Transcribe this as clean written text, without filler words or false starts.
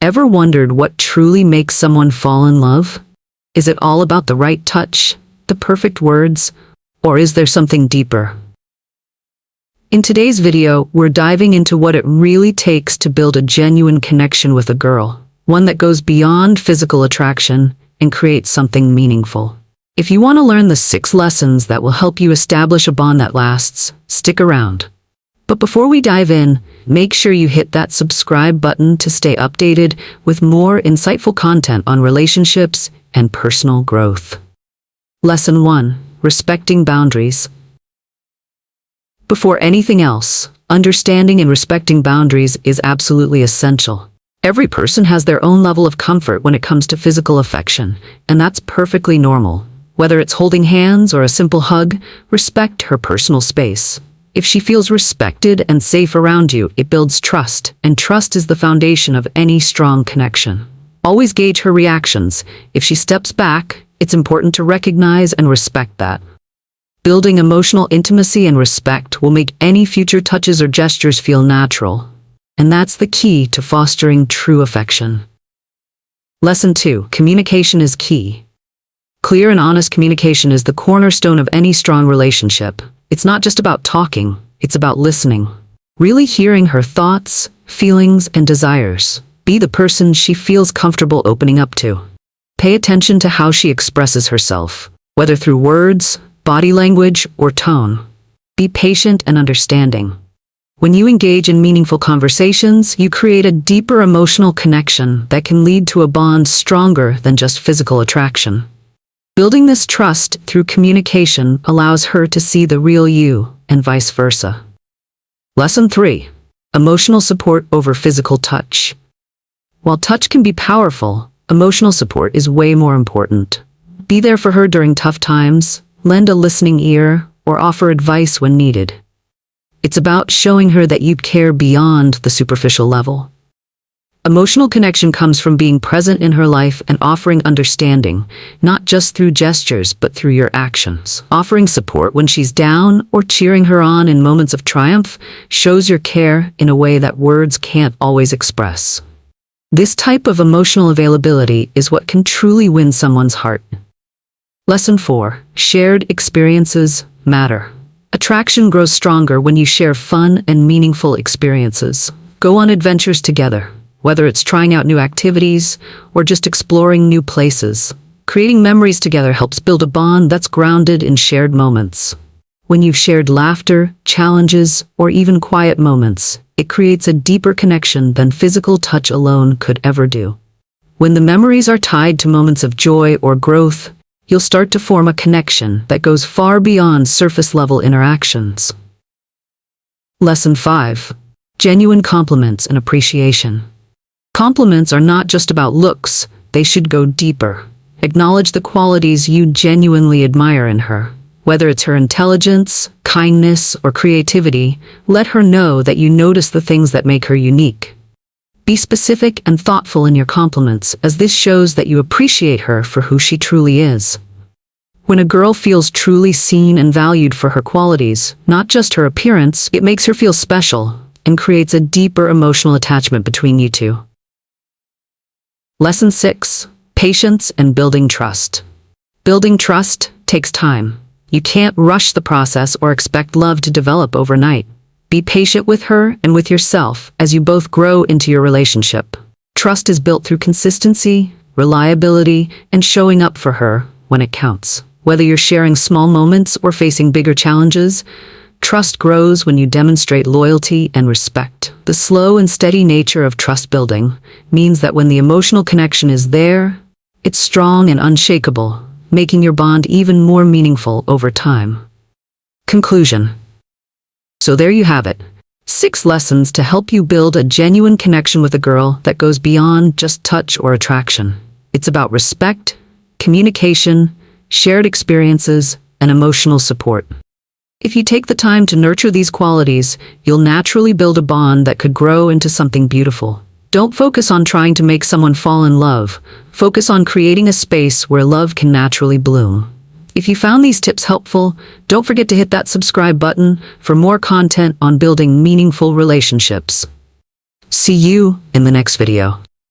Ever wondered what truly makes someone fall in love? Is it all about the right touch, the perfect words, or is there something deeper? In today's video, we're diving into what it really takes to build a genuine connection with a girl, one that goes beyond physical attraction and creates something meaningful. If you want to learn the 6 lessons that will help you establish a bond that lasts, stick around. But before we dive in, make sure you hit that subscribe button to stay updated with more insightful content on relationships and personal growth. Lesson 1. Respecting boundaries. Before anything else, understanding and respecting boundaries is absolutely essential. Every person has their own level of comfort when it comes to physical affection, and that's perfectly normal. Whether it's holding hands or a simple hug, respect her personal space. If she feels respected and safe around you, it builds trust, and trust is the foundation of any strong connection. Always gauge her reactions. If she steps back, it's important to recognize and respect that. Building emotional intimacy and respect will make any future touches or gestures feel natural, and that's the key to fostering true affection. Lesson 2. Communication is key. Clear and honest communication is the cornerstone of any strong relationship. It's not just about talking, it's about listening. Really hearing her thoughts, feelings, and desires. Be the person she feels comfortable opening up to. Pay attention to how she expresses herself, whether through words, body language, or tone. Be patient and understanding. When you engage in meaningful conversations, you create a deeper emotional connection that can lead to a bond stronger than just physical attraction. Building this trust through communication allows her to see the real you, and vice versa. Lesson 3. Emotional support over physical touch. While touch can be powerful, emotional support is way more important. Be there for her during tough times, lend a listening ear, or offer advice when needed. It's about showing her that you care beyond the superficial level. Emotional connection comes from being present in her life and offering understanding, not just through gestures but through your actions. Offering support when she's down or cheering her on in moments of triumph shows your care in a way that words can't always express. This type of emotional availability is what can truly win someone's heart. Lesson 4. Shared experiences matter. Attraction grows stronger when you share fun and meaningful experiences. Go on adventures together. Whether it's trying out new activities or just exploring new places. Creating memories together helps build a bond that's grounded in shared moments. When you've shared laughter, challenges, or even quiet moments, it creates a deeper connection than physical touch alone could ever do. When the memories are tied to moments of joy or growth, you'll start to form a connection that goes far beyond surface-level interactions. Lesson 5. Genuine compliments and appreciation. Compliments are not just about looks, they should go deeper. Acknowledge the qualities you genuinely admire in her. Whether it's her intelligence, kindness, or creativity, let her know that you notice the things that make her unique. Be specific and thoughtful in your compliments, as this shows that you appreciate her for who she truly is. When a girl feels truly seen and valued for her qualities, not just her appearance, it makes her feel special and creates a deeper emotional attachment between you two. Lesson 6. Patience and building trust. Building trust takes time. You can't rush the process or expect love to develop overnight. Be patient with her and with yourself as you both grow into your relationship. Trust is built through consistency, reliability, and showing up for her when it counts. Whether you're sharing small moments or facing bigger challenges, trust grows when you demonstrate loyalty and respect. The slow and steady nature of trust building means that when the emotional connection is there, it's strong and unshakable, making your bond even more meaningful over time. Conclusion. So there you have it. 6 lessons to help you build a genuine connection with a girl that goes beyond just touch or attraction. It's about respect, communication, shared experiences, and emotional support. If you take the time to nurture these qualities, you'll naturally build a bond that could grow into something beautiful. Don't focus on trying to make someone fall in love. Focus on creating a space where love can naturally bloom. If you found these tips helpful, don't forget to hit that subscribe button for more content on building meaningful relationships. See you in the next video.